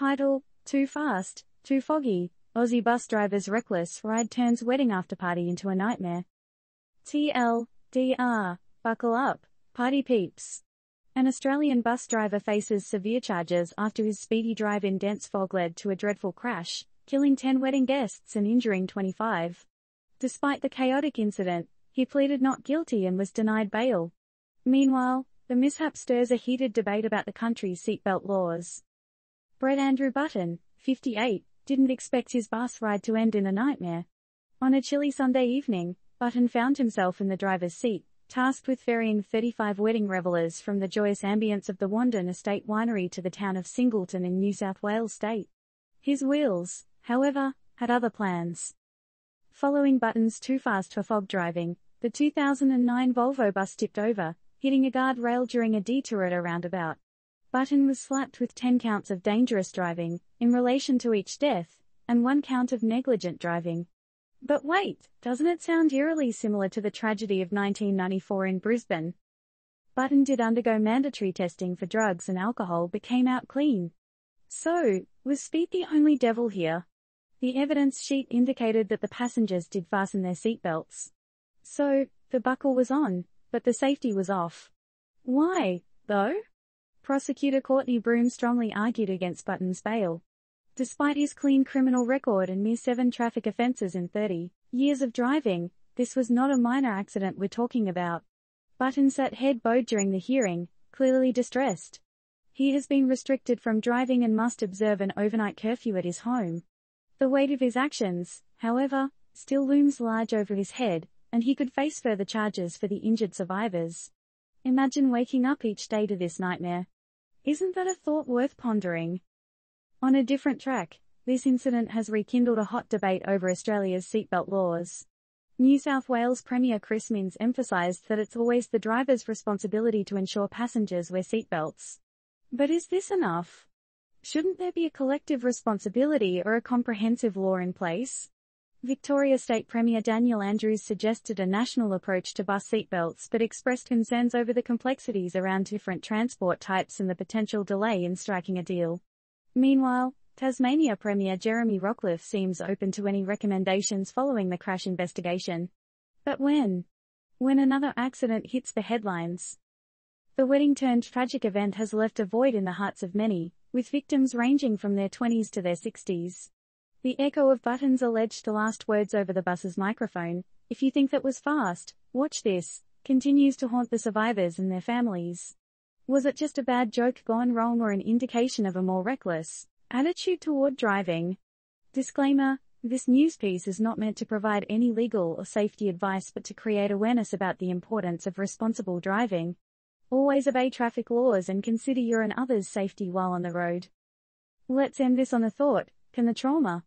Title: Too Fast, Too Foggy, Aussie bus driver's reckless ride turns wedding afterparty into a nightmare. TLDR, buckle up, party peeps. An Australian bus driver faces severe charges after his speedy drive in dense fog led to a dreadful crash, killing 10 wedding guests and injuring 25. Despite the chaotic incident, he pleaded not guilty and was denied bail. Meanwhile, the mishap stirs a heated debate about the country's seatbelt laws. Brett Andrew Button, 58, didn't expect his bus ride to end in a nightmare. On a chilly Sunday evening, Button found himself in the driver's seat, tasked with ferrying 35 wedding revellers from the joyous ambience of the Wandon Estate Winery to the town of Singleton in New South Wales state. His wheels, however, had other plans. Following Button's too fast for fog driving, the 2009 Volvo bus tipped over, hitting a guardrail during a detour at a roundabout. Button was slapped with 10 counts of dangerous driving, in relation to each death, and 1 count of negligent driving. But wait, doesn't it sound eerily similar to the tragedy of 1994 in Brisbane? Button did undergo mandatory testing for drugs and alcohol but came out clean. So, was speed the only devil here? The evidence sheet indicated that the passengers did fasten their seatbelts. So, the buckle was on, but the safety was off. Why, though? Prosecutor Courtney Broom strongly argued against Button's bail. Despite his clean criminal record and mere 7 traffic offences in 30 years of driving, this was not a minor accident we're talking about. Button sat head bowed during the hearing, clearly distressed. He has been restricted from driving and must observe an overnight curfew at his home. The weight of his actions, however, still looms large over his head, and he could face further charges for the injured survivors. Imagine waking up each day to this nightmare. Isn't that a thought worth pondering? On a different track, this incident has rekindled a hot debate over Australia's seatbelt laws. New South Wales Premier Chris Minns emphasised that it's always the driver's responsibility to ensure passengers wear seatbelts. But is this enough? Shouldn't there be a collective responsibility or a comprehensive law in place? Victoria State Premier Daniel Andrews suggested a national approach to bus seatbelts but expressed concerns over the complexities around different transport types and the potential delay in striking a deal. Meanwhile, Tasmania Premier Jeremy Rockliff seems open to any recommendations following the crash investigation. But when? When another accident hits the headlines. The wedding-turned-tragic event has left a void in the hearts of many, with victims ranging from their 20s to their 60s. The echo of Button's alleged last words over the bus's microphone, "If you think that was fast, watch this," continues to haunt the survivors and their families. Was it just a bad joke gone wrong or an indication of a more reckless attitude toward driving? Disclaimer: this news piece is not meant to provide any legal or safety advice but to create awareness about the importance of responsible driving. Always obey traffic laws and consider your and others' safety while on the road. Let's end this on a thought: can the trauma